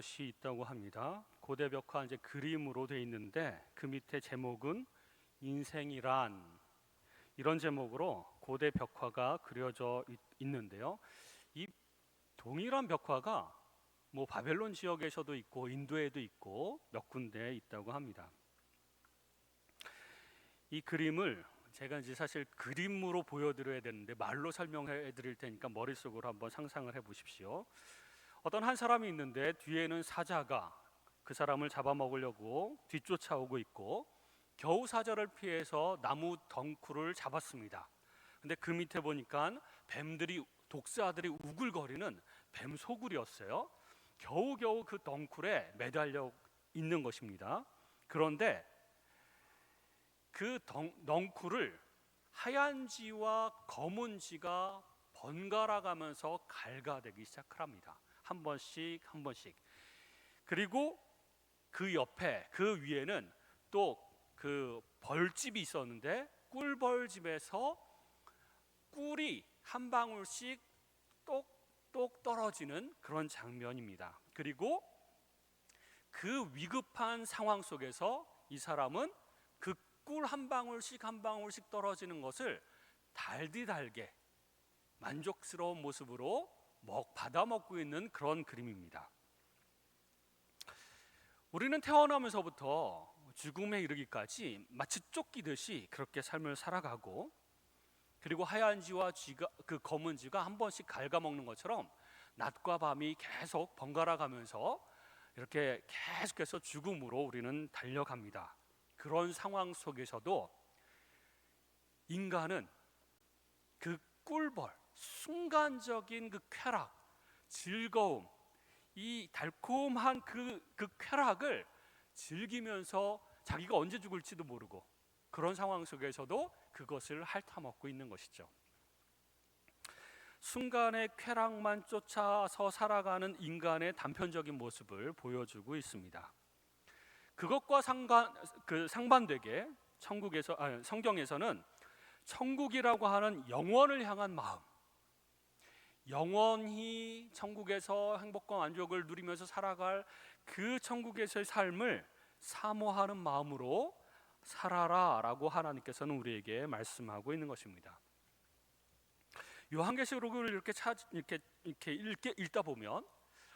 것이 있다고 합니다. 고대 벽화 이제 그림으로 돼 있는데 그 밑에 제목은 인생이란 이런 제목으로 고대 벽화가 그려져 있는데요. 이 동일한 벽화가 뭐 바벨론 지역에서도 있고 인도에도 있고 몇 군데 있다고 합니다. 이 그림을 제가 이제 사실 그림으로 보여드려야 되는데 말로 설명해 드릴 테니까 머릿속으로 한번 상상을 해 보십시오. 어떤 한 사람이 있는데 뒤에는 사자가 그 사람을 잡아먹으려고 뒤쫓아오고 있고 겨우 사자를 피해서 나무 덩쿨을 잡았습니다. 근데 그 밑에 보니까 뱀들이 독사들이 우글거리는 뱀 소굴이었어요. 겨우겨우 그 덩쿨에 매달려 있는 것입니다. 그런데 그 덩쿨을 하얀 지와 검은 지가 번갈아 가면서 갈가대기 시작합니다. 한 번씩 한 번씩. 그리고 그 옆에 그 위에는 또 그 벌집이 있었는데 꿀벌집에서 꿀이 한 방울씩 똑똑 떨어지는 그런 장면입니다. 그리고 그 위급한 상황 속에서 이 사람은 그 꿀 한 방울씩 한 방울씩 떨어지는 것을 달디달게 만족스러운 모습으로 받아 먹고 있는 그런 그림입니다. 우리는 태어나면서부터 죽음에 이르기까지 마치 쫓기듯이 그렇게 삶을 살아가고, 그리고 하얀 지와 그 검은 지가 한 번씩 갉아먹는 것처럼 낮과 밤이 계속 번갈아 가면서 이렇게 계속해서 죽음으로 우리는 달려갑니다. 그런 상황 속에서도 인간은 그 꿀벌, 순간적인 그 쾌락, 즐거움, 이 달콤한 그 쾌락을 즐기면서 자기가 언제 죽을지도 모르고 그런 상황 속에서도 그것을 핥아먹고 있는 것이죠. 순간의 쾌락만 쫓아서 살아가는 인간의 단편적인 모습을 보여주고 있습니다. 그것과 상반되게 성경에서는 천국이라고 하는 영원을 향한 마음, 영원히 천국에서 행복과 만족을 누리면서 살아갈 그 천국에서의 삶을 사모하는 마음으로 살아라라고 하나님께서는 우리에게 말씀하고 있는 것입니다. 요한계시록을 이렇게 읽다 보면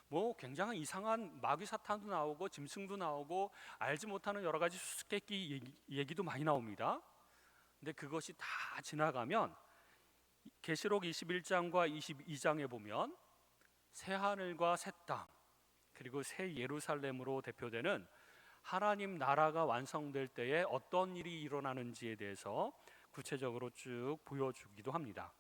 뭐 굉장히 이상한 마귀 사탄도 나오고 짐승도 나오고 알지 못하는 여러 가지 수수께끼 얘기도 많이 나옵니다. 근데 그것이 다 지나가면 계시록 21장과 22장에 보면 새 하늘과 새 땅, 그리고 새 예루살렘으로 대표되는 하나님 나라가 완성될 때에 어떤 일이 일어나는지에 대해서 구체적으로 쭉 보여주기도 합니다.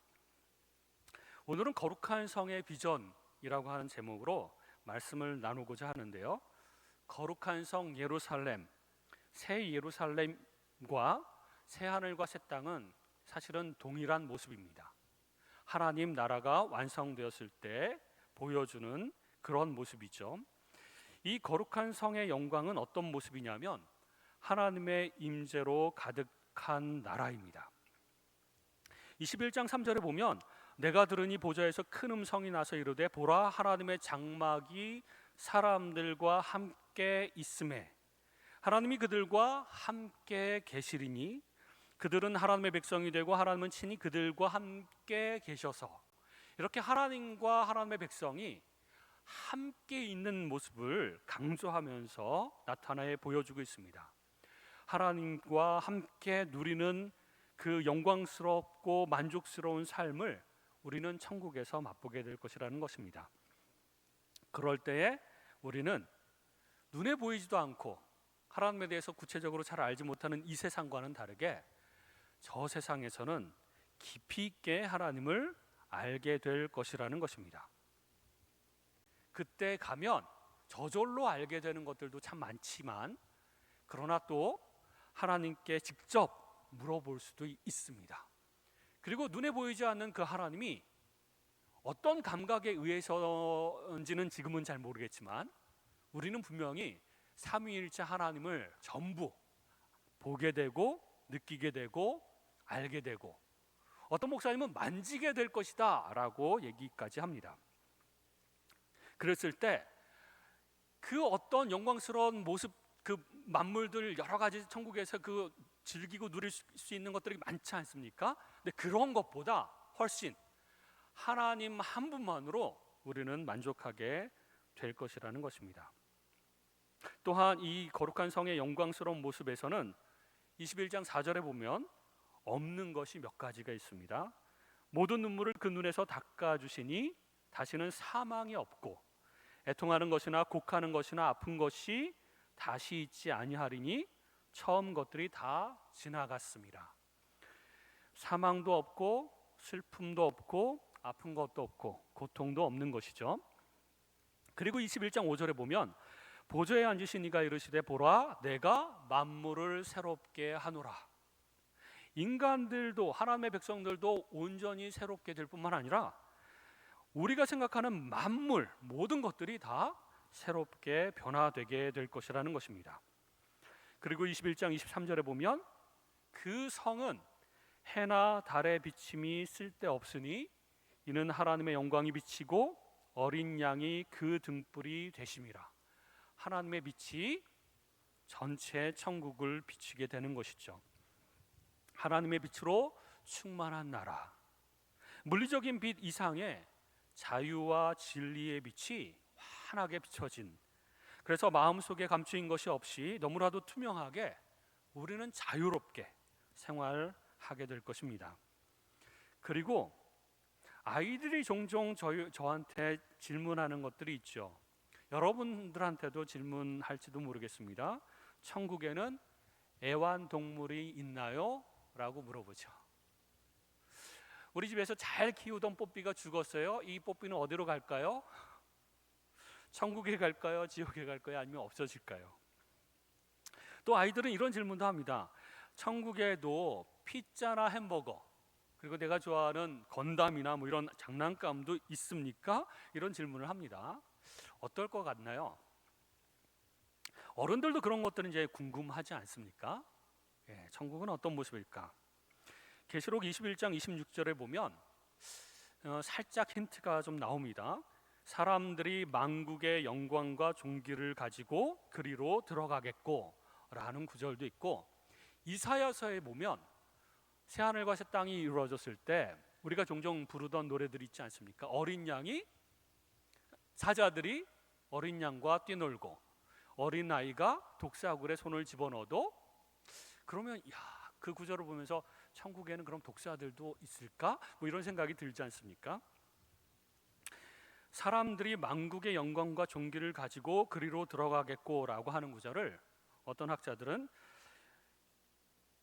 오늘은 거룩한 성의 비전이라고 하는 제목으로 말씀을 나누고자 하는데요. 거룩한 성 예루살렘, 새 예루살렘과 새 하늘과 새 땅은 사실은 동일한 모습입니다. 하나님 나라가 완성되었을 때 보여주는 그런 모습이죠. 이 거룩한 성의 영광은 어떤 모습이냐면 하나님의 임재로 가득한 나라입니다. 21장 3절에 보면 내가 들으니 보좌에서 큰 음성이 나서 이르되 보라 하나님의 장막이 사람들과 함께 있음에 하나님이 그들과 함께 계시리니 그들은 하나님의 백성이 되고 하나님은 친히 그들과 함께 계셔서, 이렇게 하나님과 하나님의 백성이 함께 있는 모습을 강조하면서 나타내 보여주고 있습니다. 하나님과 함께 누리는 그 영광스럽고 만족스러운 삶을 우리는 천국에서 맛보게 될 것이라는 것입니다. 그럴 때에 우리는 눈에 보이지도 않고 하나님에 대해서 구체적으로 잘 알지 못하는 이 세상과는 다르게 저 세상에서는 깊이 있게 하나님을 알게 될 것이라는 것입니다. 그때 가면 저절로 알게 되는 것들도 참 많지만, 그러나 또 하나님께 직접 물어볼 수도 있습니다. 그리고 눈에 보이지 않는 그 하나님이 어떤 감각에 의해서인지는 지금은 잘 모르겠지만 우리는 분명히 삼위일체 하나님을 전부 보게 되고 느끼게 되고 알게 되고, 어떤 목사님은 만지게 될 것이다 라고 얘기까지 합니다. 그랬을 때 그 어떤 영광스러운 모습, 그 만물들 여러 가지 천국에서 그 즐기고 누릴 수 있는 것들이 많지 않습니까? 근데 그런 것보다 훨씬 하나님 한 분만으로 우리는 만족하게 될 것이라는 것입니다. 또한 이 거룩한 성의 영광스러운 모습에서는 21장 4절에 보면 없는 것이 몇 가지가 있습니다. 모든 눈물을 그 눈에서 닦아주시니 다시는 사망이 없고 애통하는 것이나 곡하는 것이나 아픈 것이 다시 있지 아니하리니 처음 것들이 다 지나갔습니다. 사망도 없고 슬픔도 없고 아픈 것도 없고 고통도 없는 것이죠. 그리고 21장 5절에 보면 보좌에 앉으신 이가 이르시되 보라 내가 만물을 새롭게 하노라. 인간들도 하나님의 백성들도 온전히 새롭게 될 뿐만 아니라 우리가 생각하는 만물 모든 것들이 다 새롭게 변화되게 될 것이라는 것입니다. 그리고 21장 23절에 보면 그 성은 해나 달의 비침이 쓸데없으니 이는 하나님의 영광이 비치고 어린 양이 그 등불이 되심이라. 하나님의 빛이 전체 천국을 비추게 되는 것이죠. 하나님의 빛으로 충만한 나라, 물리적인 빛 이상의 자유와 진리의 빛이 환하게 비춰진, 그래서 마음속에 감추인 것이 없이 너무나도 투명하게 우리는 자유롭게 생활하게 될 것입니다. 그리고 아이들이 종종 저한테 질문하는 것들이 있죠. 여러분들한테도 질문할지도 모르겠습니다. 천국에는 애완동물이 있나요? 라고 물어보죠. 우리 집에서 잘 키우던 뽀삐가 죽었어요. 이 뽀삐는 어디로 갈까요? 천국에 갈까요? 지옥에 갈까요? 아니면 없어질까요? 또 아이들은 이런 질문도 합니다. 천국에도 피자나 햄버거, 그리고 내가 좋아하는 건담이나 뭐 이런 장난감도 있습니까? 이런 질문을 합니다. 어떨 것 같나요? 어른들도 그런 것들은 이제 궁금하지 않습니까? 천국은 어떤 모습일까? 계시록 21장 26절에 보면 살짝 힌트가 좀 나옵니다. 사람들이 만국의 영광과 존귀를 가지고 그리로 들어가겠고 라는 구절도 있고, 이사야서에 보면 새하늘과 새 땅이 이루어졌을 때 우리가 종종 부르던 노래들이 있지 않습니까? 어린 양이, 사자들이 어린 양과 뛰놀고 어린 아이가 독사굴에 손을 집어넣어도, 그러면 그 구절을 보면서 천국에는 그럼 독사들도 있을까? 뭐 이런 생각이 들지 않습니까? 사람들이 만국의 영광과 존귀를 가지고 그리로 들어가겠고라고 하는 구절을 어떤 학자들은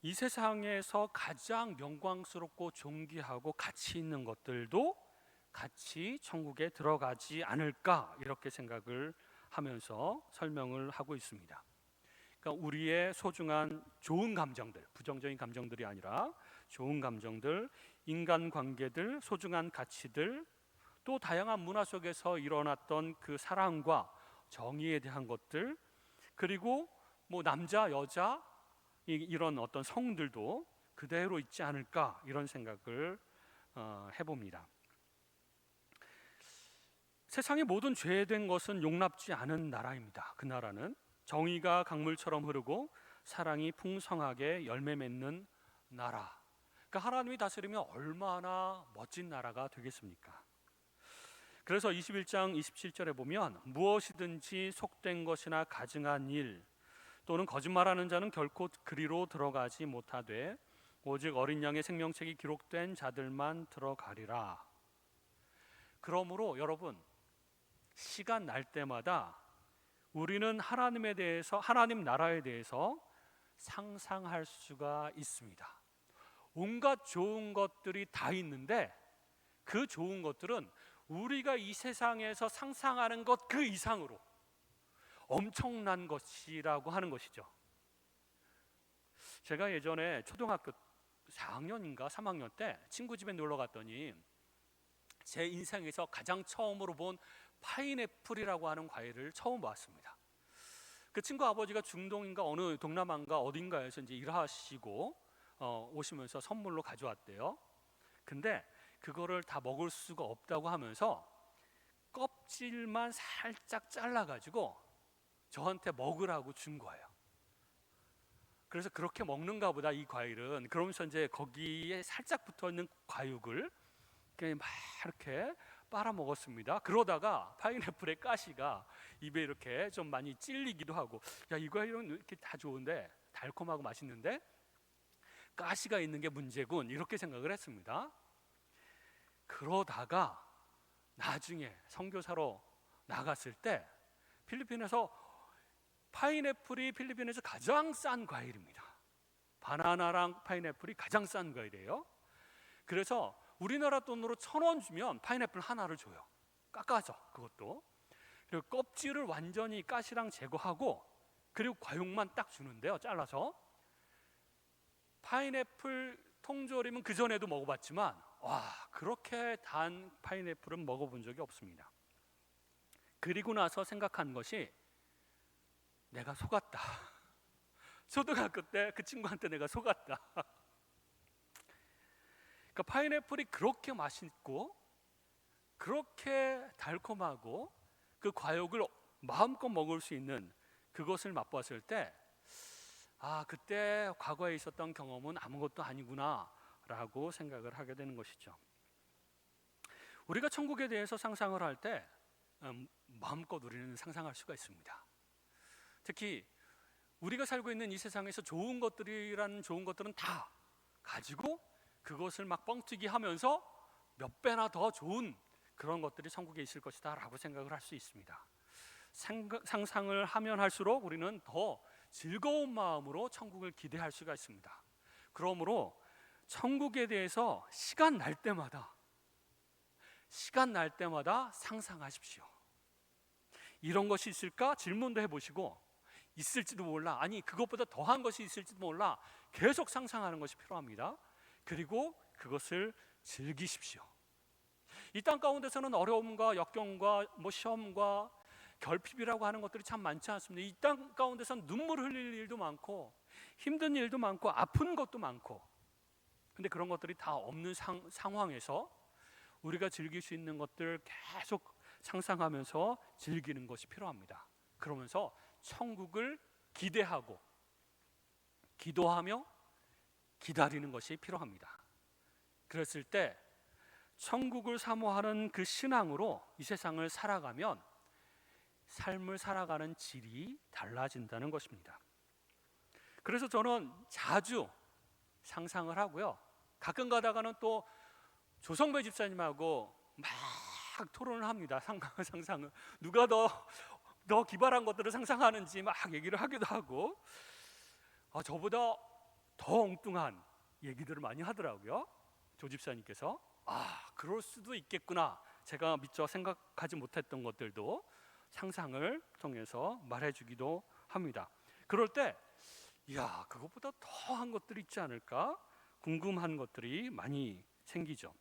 이 세상에서 가장 영광스럽고 존귀하고 가치 있는 것들도 같이 천국에 들어가지 않을까, 이렇게 생각을 하면서 설명을 하고 있습니다. 그러니까 우리의 소중한 좋은 감정들, 부정적인 감정들이 아니라 좋은 감정들, 인간관계들, 소중한 가치들, 또 다양한 문화 속에서 일어났던 그 사랑과 정의에 대한 것들, 그리고 뭐 남자, 여자 이런 어떤 성들도 그대로 있지 않을까, 이런 생각을 해봅니다. 세상의 모든 죄된 것은 용납지 않은 나라입니다. 그 나라는 정의가 강물처럼 흐르고 사랑이 풍성하게 열매 맺는 나라. 그러니까 하나님이 다스리면 얼마나 멋진 나라가 되겠습니까? 그래서 21장 27절에 보면 무엇이든지 속된 것이나 가증한 일 또는 거짓말하는 자는 결코 그리로 들어가지 못하되 오직 어린 양의 생명책이 기록된 자들만 들어가리라. 그러므로 여러분, 시간 날 때마다 우리는 하나님에 대해서, 하나님 나라에 대해서 상상할 수가 있습니다. 온갖 좋은 것들이 다 있는데 그 좋은 것들은 우리가 이 세상에서 상상하는 것 그 이상으로 엄청난 것이라고 하는 것이죠. 제가 예전에 초등학교 4학년인가 3학년 때 친구 집에 놀러 갔더니 제 인생에서 가장 처음으로 본 파인애플이라고 하는 과일을 처음 봤습니다. 그 친구 아버지가 중동인가 어느 동남아인가 어딘가에서 이제 일하시고 오시면서 선물로 가져왔대요. 근데 그거를 다 먹을 수가 없다고 하면서 껍질만 살짝 잘라가지고 저한테 먹으라고 준 거예요. 그래서 그렇게 먹는가 보다 이 과일은, 그러면서 이제 거기에 살짝 붙어있는 과육을 그냥 막 이렇게 빨아먹었습니다. 그러다가 파인애플의 가시가 입에 이렇게 좀 많이 찔리기도 하고, 야, 이 과일은 이렇게 다 좋은데 달콤하고 맛있는데 가시가 있는 게 문제군, 이렇게 생각을 했습니다. 그러다가 나중에 선교사로 나갔을 때 필리핀에서 파인애플이 필리핀에서 가장 싼 과일입니다. 바나나랑 파인애플이 가장 싼 과일이에요. 그래서 우리나라 돈으로 1,000원 주면 파인애플 하나를 줘요. 깎아서 그것도. 그리고 껍질을 완전히 가시랑 제거하고 그리고 과육만 딱 주는데요, 잘라서. 파인애플 통조림은 그전에도 먹어봤지만 와, 그렇게 단 파인애플은 먹어본 적이 없습니다. 그리고 나서 생각한 것이 내가 속았다. 초등학교 때 그 친구한테 내가 속았다. 그러니까 파인애플이 그렇게 맛있고 그렇게 달콤하고 그 과육을 마음껏 먹을 수 있는 그것을 맛봤을 때, 아, 그때 과거에 있었던 경험은 아무것도 아니구나 라고 생각을 하게 되는 것이죠. 우리가 천국에 대해서 상상을 할 때 마음껏 우리는 상상할 수가 있습니다. 특히 우리가 살고 있는 이 세상에서 좋은 것들은 다 가지고 그것을 막 뻥튀기 하면서 몇 배나 더 좋은 그런 것들이 천국에 있을 것이다 라고 생각을 할 수 있습니다. 상상을 하면 할수록 우리는 더 즐거운 마음으로 천국을 기대할 수가 있습니다. 그러므로 천국에 대해서 시간 날 때마다 상상하십시오. 이런 것이 있을까? 질문도 해보시고, 있을지도 몰라, 아니 그것보다 더한 것이 있을지도 몰라, 계속 상상하는 것이 필요합니다. 그리고 그것을 즐기십시오. 이 땅 가운데서는 어려움과 역경과 시험과 결핍이라고 하는 것들이 참 많지 않습니다. 이 땅 가운데서는 눈물 흘릴 일도 많고 힘든 일도 많고 아픈 것도 많고, 근데 그런 것들이 다 없는 상황에서 우리가 즐길 수 있는 것들 계속 상상하면서 즐기는 것이 필요합니다. 그러면서 천국을 기대하고 기도하며 기다리는 것이 필요합니다. 그랬을 때 천국을 사모하는 그 신앙으로 이 세상을 살아가면 삶을 살아가는 질이 달라진다는 것입니다. 그래서 저는 자주 상상을 하고요, 가끔 가다가는 또 조성배 집사님하고 막 토론을 합니다. 상상을 누가 더 기발한 것들을 상상하는지 막 얘기를 하기도 하고, 저보다 더 엉뚱한 얘기들을 많이 하더라고요. 조 집사님께서 그럴 수도 있겠구나, 제가 미처 생각하지 못했던 것들도 상상을 통해서 말해주기도 합니다. 그럴 때 이야, 그것보다 더한 것들이 있지 않을까 궁금한 것들이 많이 생기죠.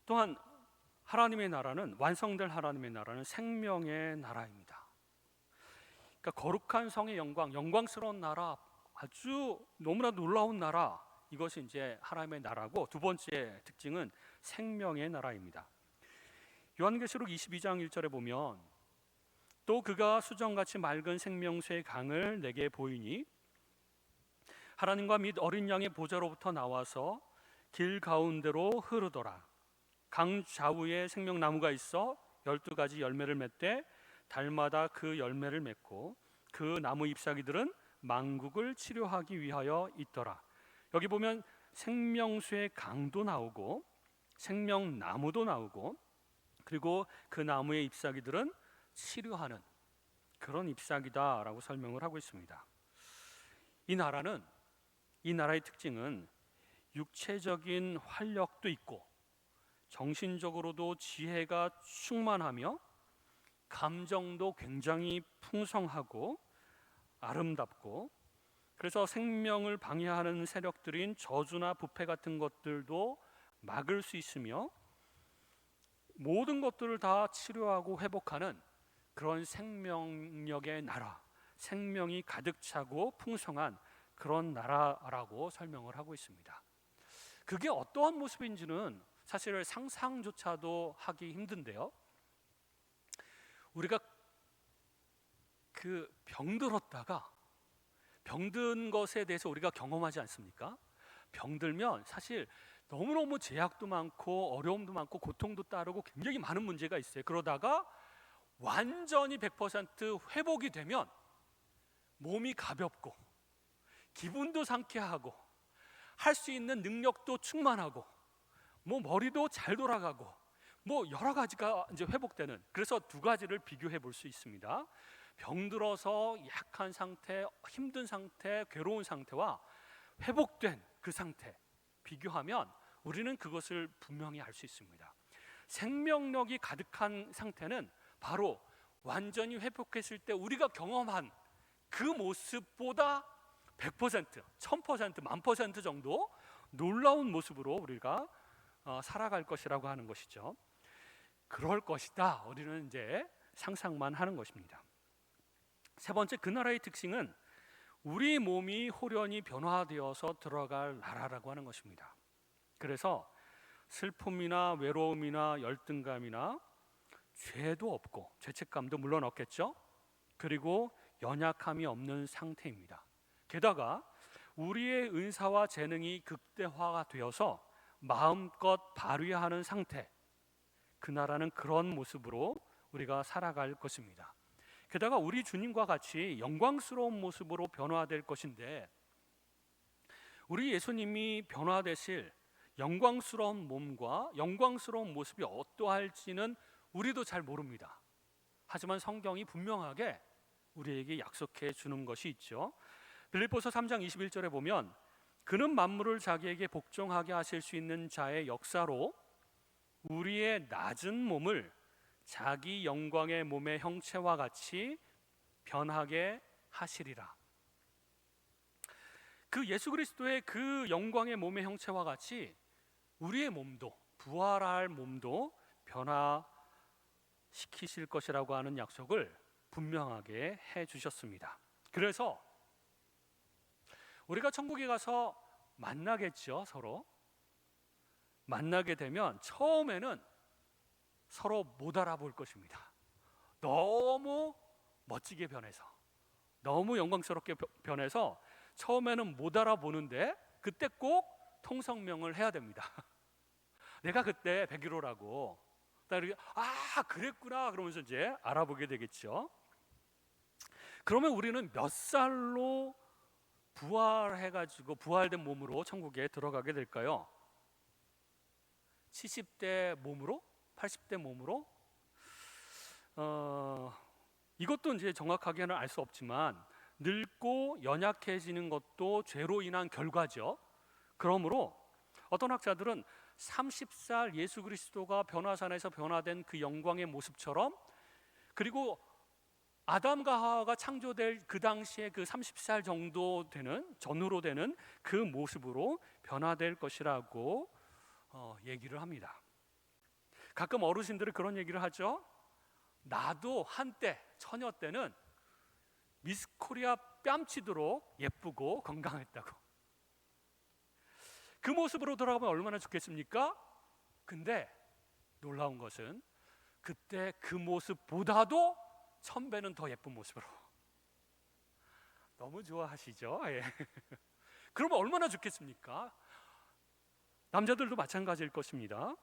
또한 하나님의 나라는, 완성될 하나님의 나라는 생명의 나라입니다. 그러니까 거룩한 성의 영광스러운 나라, 아주 너무나 놀라운 나라, 이것이 이제 하나님의 나라고, 두 번째 특징은 생명의 나라입니다. 요한계시록 22장 1절에 보면, 또 그가 수정같이 맑은 생명수의 강을 내게 보이니 하나님과 및 어린 양의 보좌로부터 나와서 길 가운데로 흐르더라. 강 좌우에 생명나무가 있어 12가지 열매를 맺되 달마다 그 열매를 맺고 그 나무 잎사귀들은 만국을 치료하기 위하여 있더라. 여기 보면 생명수의 강도 나오고 생명나무도 나오고, 그리고 그 나무의 잎사귀들은 치료하는 그런 잎사귀다라고 설명을 하고 있습니다. 이 나라의 특징은 육체적인 활력도 있고 정신적으로도 지혜가 충만하며 감정도 굉장히 풍성하고 아름답고, 그래서 생명을 방해하는 세력들인 저주나 부패 같은 것들도 막을 수 있으며 모든 것들을 다 치료하고 회복하는 그런 생명력의 나라, 생명이 가득 차고 풍성한 그런 나라라고 설명을 하고 있습니다. 그게 어떠한 모습인지는 사실 상상조차도 하기 힘든데요, 우리가 그 병들었다가 병든 것에 대해서 우리가 경험하지 않습니까? 병들면 사실 너무너무 제약도 많고 어려움도 많고 고통도 따르고 굉장히 많은 문제가 있어요. 그러다가 완전히 100% 회복이 되면 몸이 가볍고 기분도 상쾌하고 할 수 있는 능력도 충만하고 뭐 머리도 잘 돌아가고 뭐 여러 가지가 이제 회복되는, 그래서 두 가지를 비교해 볼 수 있습니다. 병들어서 약한 상태, 힘든 상태, 괴로운 상태와 회복된 그 상태 비교하면 우리는 그것을 분명히 알 수 있습니다. 생명력이 가득한 상태는 바로 완전히 회복했을 때 우리가 경험한 그 모습보다 100%, 1000%, 10,000% 정도 놀라운 모습으로 우리가 살아갈 것이라고 하는 것이죠. 그럴 것이다. 우리는 이제 상상만 하는 것입니다. 세 번째, 그 나라의 특징은 우리 몸이 호련히 변화되어서 들어갈 나라라고 하는 것입니다. 그래서 슬픔이나 외로움이나 열등감이나 죄도 없고 죄책감도 물론 없겠죠. 그리고 연약함이 없는 상태입니다. 게다가 우리의 은사와 재능이 극대화가 되어서 마음껏 발휘하는 상태, 그 나라는 그런 모습으로 우리가 살아갈 것입니다. 게다가 우리 주님과 같이 영광스러운 모습으로 변화될 것인데, 우리 예수님이 변화되실 영광스러운 몸과 영광스러운 모습이 어떠할지는 우리도 잘 모릅니다. 하지만 성경이 분명하게 우리에게 약속해 주는 것이 있죠. 빌립보서 3장 21절에 보면 그는 만물을 자기에게 복종하게 하실 수 있는 자의 역사로 우리의 낮은 몸을 자기 영광의 몸의 형체와 같이 변하게 하시리라. 그 예수 그리스도의 그 영광의 몸의 형체와 같이 우리의 몸도, 부활할 몸도 변화시키실 것이라고 하는 약속을 분명하게 해 주셨습니다. 그래서 우리가 천국에 가서 만나겠죠. 서로 만나게 되면 처음에는 서로 못 알아볼 것입니다. 너무 멋지게 변해서, 너무 영광스럽게 변해서 처음에는 못 알아보는데 그때 꼭 통성명을 해야 됩니다. 내가 그때 101호라고. 아, 그랬구나. 그러면서 이제 알아보게 되겠죠. 그러면 우리는 몇 살로 부활해가지고 부활된 몸으로 천국에 들어가게 될까요? 70대 몸으로? 80대 몸으로? 이것도 이제 정확하게는 알 수 없지만 늙고 연약해지는 것도 죄로 인한 결과죠. 그러므로 어떤 학자들은 30살 예수 그리스도가 변화산에서 변화된 그 영광의 모습처럼, 그리고 아담과 하와가 창조될 그 당시에 그 30살 정도 되는, 전후로 되는 그 모습으로 변화될 것이라고 얘기를 합니다. 가끔 어르신들은 그런 얘기를 하죠. 나도 한때, 처녀 때는 미스 코리아 뺨치도록 예쁘고 건강했다고. 그 모습으로 돌아가면 얼마나 좋겠습니까? 근데 놀라운 것은 그때 그 모습보다도 1000배는 더 예쁜 모습으로. 너무 좋아하시죠? 예. 그러면 얼마나 좋겠습니까? 남자들도 마찬가지일 것입니다.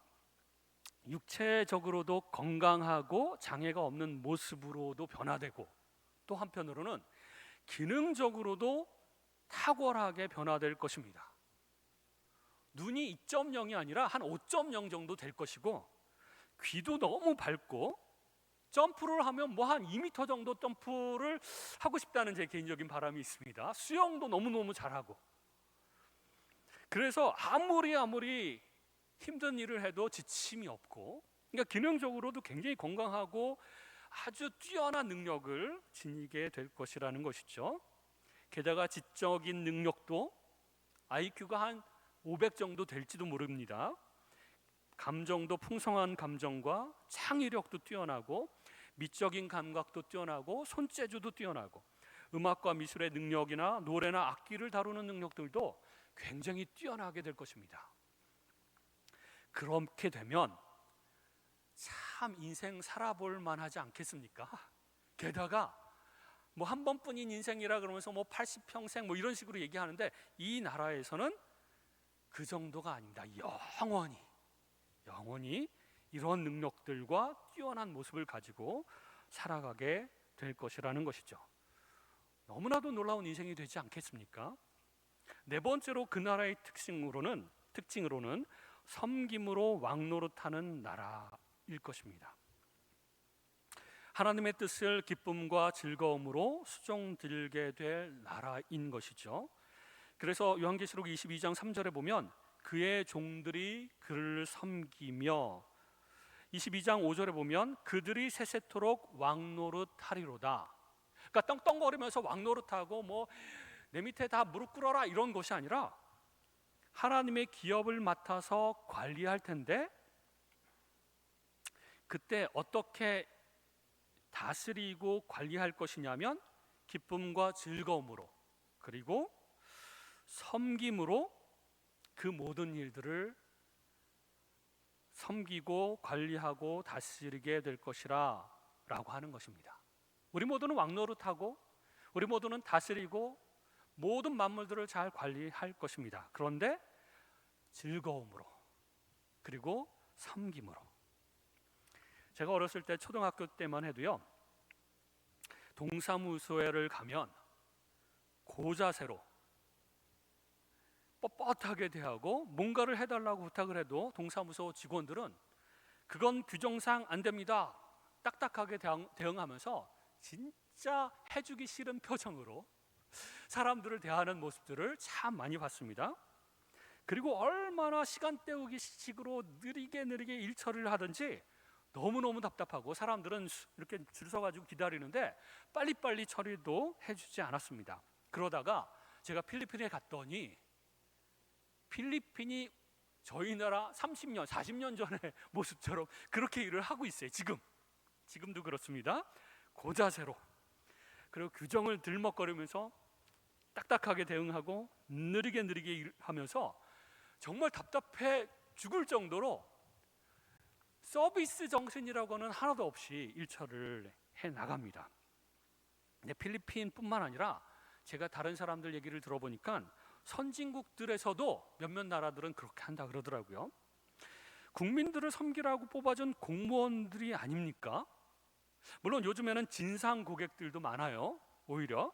육체적으로도 건강하고 장애가 없는 모습으로도 변화되고, 또 한편으로는 기능적으로도 탁월하게 변화될 것입니다. 눈이 2.0이 아니라 한 5.0 정도 될 것이고, 귀도 너무 밝고, 점프를 하면 뭐 한 2m 정도 점프를 하고 싶다는 제 개인적인 바람이 있습니다. 수영도 너무너무 잘하고. 그래서 아무리 힘든 일을 해도 지침이 없고, 그러니까 기능적으로도 굉장히 건강하고 아주 뛰어난 능력을 지니게 될 것이라는 것이죠. 게다가 지적인 능력도 IQ가 한 500 정도 될지도 모릅니다. 감정도 풍성한 감정과 창의력도 뛰어나고, 미적인 감각도 뛰어나고, 손재주도 뛰어나고, 음악과 미술의 능력이나 노래나 악기를 다루는 능력들도 굉장히 뛰어나게 될 것입니다. 그렇게 되면 참 인생 살아볼 만하지 않겠습니까? 게다가 뭐 한 번뿐인 인생이라 그러면서 뭐 80평생 뭐 이런 식으로 얘기하는데, 이 나라에서는 그 정도가 아닙니다. 영원히 이런 능력들과 뛰어난 모습을 가지고 살아가게 될 것이라는 것이죠. 너무나도 놀라운 인생이 되지 않겠습니까? 네 번째로 그 나라의 특징으로는 섬김으로 왕노릇하는 나라일 것입니다. 하나님의 뜻을 기쁨과 즐거움으로 수종들게 될 나라인 것이죠. 그래서 요한계시록 22장 3절에 보면 그의 종들이 그를 섬기며, 22장 5절에 보면 그들이 세세토록 왕노릇하리로다. 그러니까 떵떵거리면서 왕노릇하고 뭐 내 밑에 다 무릎 꿇어라 이런 것이 아니라 하나님의 기업을 맡아서 관리할 텐데, 그때 어떻게 다스리고 관리할 것이냐면 기쁨과 즐거움으로, 그리고 섬김으로 그 모든 일들을 섬기고 관리하고 다스리게 될 것이라 라고 하는 것입니다. 우리 모두는 왕노릇하고 우리 모두는 다스리고 모든 만물들을 잘 관리할 것입니다. 그런데 즐거움으로, 그리고 섬김으로. 제가 어렸을 때 초등학교 때만 해도요, 동사무소에를 가면 고자세로 뻣뻣하게 대하고 뭔가를 해달라고 부탁을 해도 동사무소 직원들은 그건 규정상 안 됩니다, 딱딱하게 대응하면서 진짜 해주기 싫은 표정으로 사람들을 대하는 모습들을 참 많이 봤습니다. 그리고 얼마나 시간 때우기 식으로 느리게 일 처리를 하든지 너무너무 답답하고 사람들은 이렇게 줄 서가지고 기다리는데 빨리빨리 처리도 해주지 않았습니다. 그러다가 제가 필리핀에 갔더니 필리핀이 저희 나라 30년, 40년 전의 모습처럼 그렇게 일을 하고 있어요. 지금도 그렇습니다. 고자세로, 그리고 규정을 들먹거리면서 딱딱하게 대응하고 느리게 하면서 정말 답답해 죽을 정도로 서비스 정신이라고는 하나도 없이 일처리를 해나갑니다. 근데 필리핀뿐만 아니라 제가 다른 사람들 얘기를 들어보니까 선진국들에서도 몇몇 나라들은 그렇게 한다 그러더라고요. 국민들을 섬기라고 뽑아준 공무원들이 아닙니까? 물론 요즘에는 진상 고객들도 많아요, 오히려.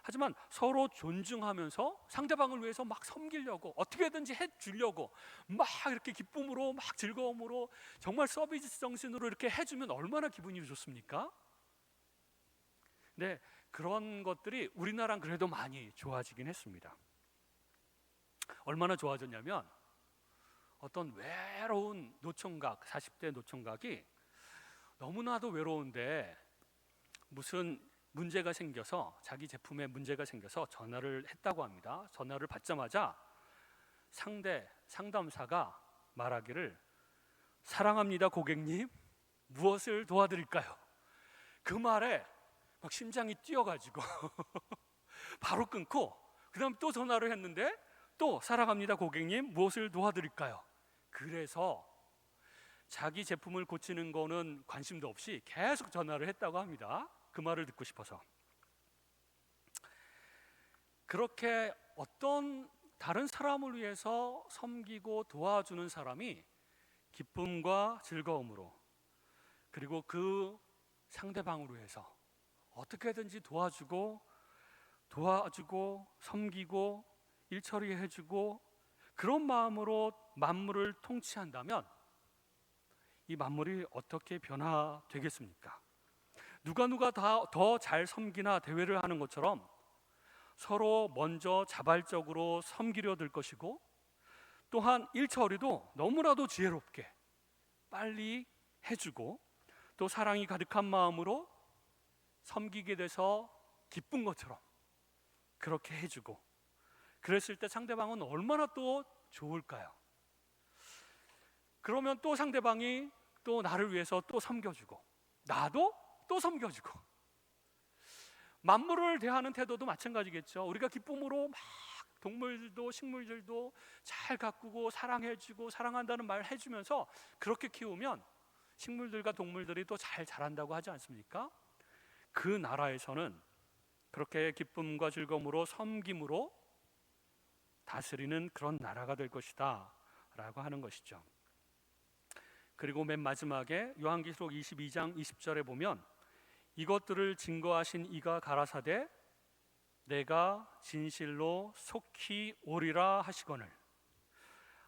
하지만 서로 존중하면서 상대방을 위해서 막 섬기려고, 어떻게든지 해주려고 막 이렇게 기쁨으로, 막 즐거움으로, 정말 서비스 정신으로 이렇게 해주면 얼마나 기분이 좋습니까? 네, 그런 것들이 우리나라는 그래도 많이 좋아지긴 했습니다. 얼마나 좋아졌냐면 어떤 외로운 노총각, 40대 노총각이 너무나도 외로운데 무슨 문제가 생겨서, 자기 제품에 문제가 생겨서 전화를 했다고 합니다. 전화를 받자마자 상담사가 말하기를, 사랑합니다 고객님, 무엇을 도와드릴까요? 그 말에 막 심장이 뛰어가지고 바로 끊고 그 다음 또 전화를 했는데 또 사랑합니다 고객님, 무엇을 도와드릴까요? 그래서 자기 제품을 고치는 거는 관심도 없이 계속 전화를 했다고 합니다. 그 말을 듣고 싶어서. 그렇게 어떤 다른 사람을 위해서 섬기고 도와주는 사람이 기쁨과 즐거움으로, 그리고 그 상대방을 위해서 어떻게든지 도와주고 섬기고 일 처리해주고 그런 마음으로 만물을 통치한다면 이 만물이 어떻게 변화되겠습니까? 누가 더 잘 섬기나 대회를 하는 것처럼 서로 먼저 자발적으로 섬기려 들 것이고, 또한 일 처리도 너무나도 지혜롭게 빨리 해주고, 또 사랑이 가득한 마음으로 섬기게 돼서 기쁜 것처럼 그렇게 해주고, 그랬을 때 상대방은 얼마나 또 좋을까요? 그러면 또 상대방이 또 나를 위해서 또 섬겨주고, 나도 또 섬겨주고. 만물을 대하는 태도도 마찬가지겠죠. 우리가 기쁨으로 막 동물들도 식물들도 잘 가꾸고 사랑해주고 사랑한다는 말 해주면서 그렇게 키우면 식물들과 동물들이 또 잘 자란다고 하지 않습니까? 그 나라에서는 그렇게 기쁨과 즐거움으로 섬김으로 다스리는 그런 나라가 될 것이다 라고 하는 것이죠. 그리고 맨 마지막에 요한계시록 22장 20절에 보면 이것들을 증거하신 이가 가라사대 내가 진실로 속히 오리라 하시거늘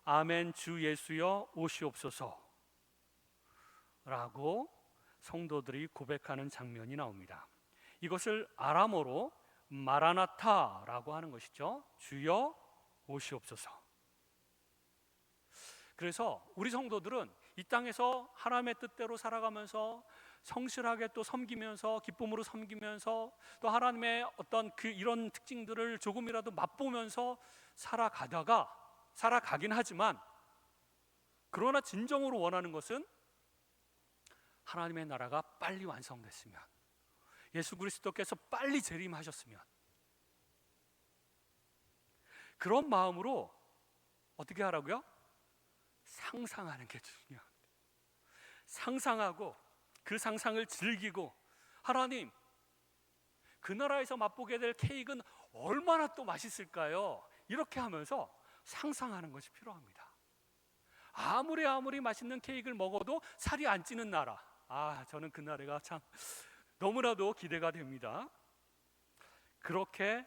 아멘 주 예수여 오시옵소서 라고 성도들이 고백하는 장면이 나옵니다. 이것을 아람어로 마라나타라고 하는 것이죠. 주여 오시옵소서. 그래서 우리 성도들은 이 땅에서 하나님의 뜻대로 살아가면서 성실하게 또 섬기면서 기쁨으로 섬기면서 또 하나님의 어떤 이런 특징들을 조금이라도 맛보면서 살아가긴 하지만 그러나 진정으로 원하는 것은 하나님의 나라가 빨리 완성됐으면 예수 그리스도께서 빨리 재림하셨으면 그런 마음으로 어떻게 하라고요? 상상하는 게 중요합니다. 상상하고 그 상상을 즐기고 하나님 그 나라에서 맛보게 될 케이크는 얼마나 또 맛있을까요? 이렇게 하면서 상상하는 것이 필요합니다. 아무리 맛있는 케이크를 먹어도 살이 안 찌는 나라, 저는 그 나라가 참 너무나도 기대가 됩니다. 그렇게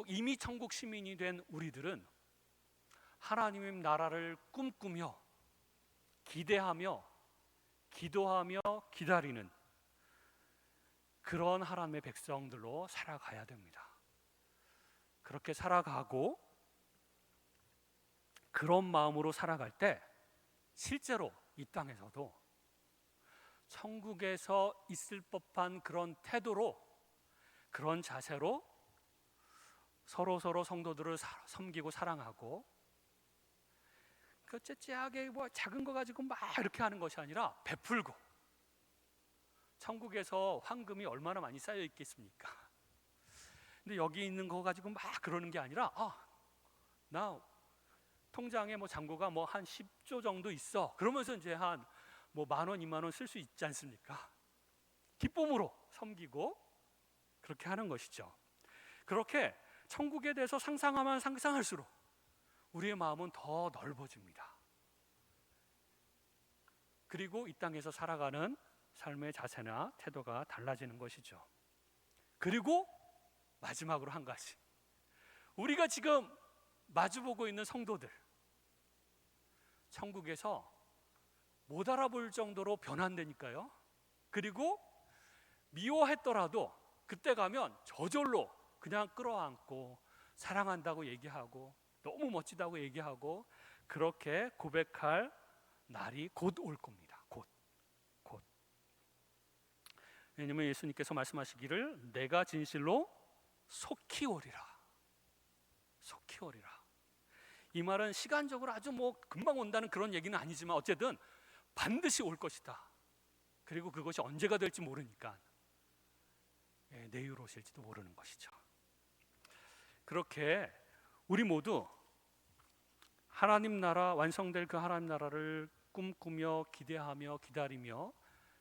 이미 천국 시민이 된 우리들은 하나님의 나라를 꿈꾸며 기대하며 기도하며 기다리는 그런 하나님의 백성들로 살아가야 됩니다. 그렇게 살아가고 그런 마음으로 살아갈 때 실제로 이 땅에서도 천국에서 있을 법한 그런 태도로 그런 자세로 서로 성도들을 섬기고 사랑하고 그 째째하게 작은 거 가지고 막 이렇게 하는 것이 아니라 베풀고 천국에서 황금이 얼마나 많이 쌓여 있겠습니까? 근데 여기 있는 거 가지고 막 그러는 게 아니라 나 통장에 잔고가 한 10조 정도 있어. 그러면서 이제 한 10,000원, 20,000원 쓸 수 있지 않습니까? 기쁨으로 섬기고 그렇게 하는 것이죠. 그렇게 천국에 대해서 상상하면 상상할수록 우리의 마음은 더 넓어집니다. 그리고 이 땅에서 살아가는 삶의 자세나 태도가 달라지는 것이죠. 그리고 마지막으로 한 가지, 우리가 지금 마주보고 있는 성도들 천국에서 못 알아볼 정도로 변한다니까요. 그리고 미워했더라도 그때 가면 저절로 그냥 끌어안고 사랑한다고 얘기하고 너무 멋지다고 얘기하고 그렇게 고백할 날이 곧 올 겁니다. 곧. 왜냐하면 예수님께서 말씀하시기를 내가 진실로 속히 오리라. 이 말은 시간적으로 아주 금방 온다는 그런 얘기는 아니지만 어쨌든 반드시 올 것이다. 그리고 그것이 언제가 될지 모르니까 내일 오실지도 모르는 것이죠. 그렇게 우리 모두 하나님 나라 완성될 그 하나님 나라를 꿈꾸며 기대하며 기다리며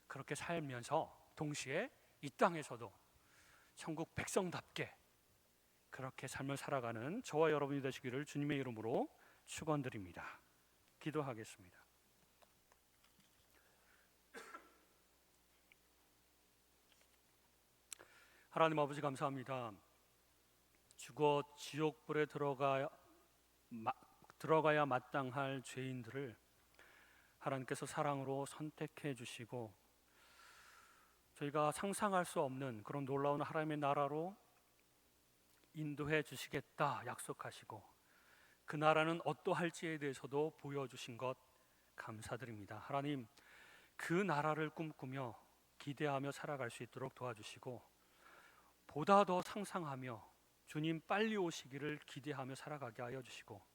그렇게 살면서 동시에 이 땅에서도 천국 백성답게 그렇게 삶을 살아가는 저와 여러분이 되시기를 주님의 이름으로 축원드립니다. 기도하겠습니다. 하나님 아버지 감사합니다. 죽어 지옥불에 들어가야 마땅할 죄인들을 하나님께서 사랑으로 선택해 주시고 저희가 상상할 수 없는 그런 놀라운 하나님의 나라로 인도해 주시겠다 약속하시고 그 나라는 어떠할지에 대해서도 보여주신 것 감사드립니다. 하나님 그 나라를 꿈꾸며 기대하며 살아갈 수 있도록 도와주시고 보다 더 상상하며 주님 빨리 오시기를 기대하며 살아가게 하여 주시고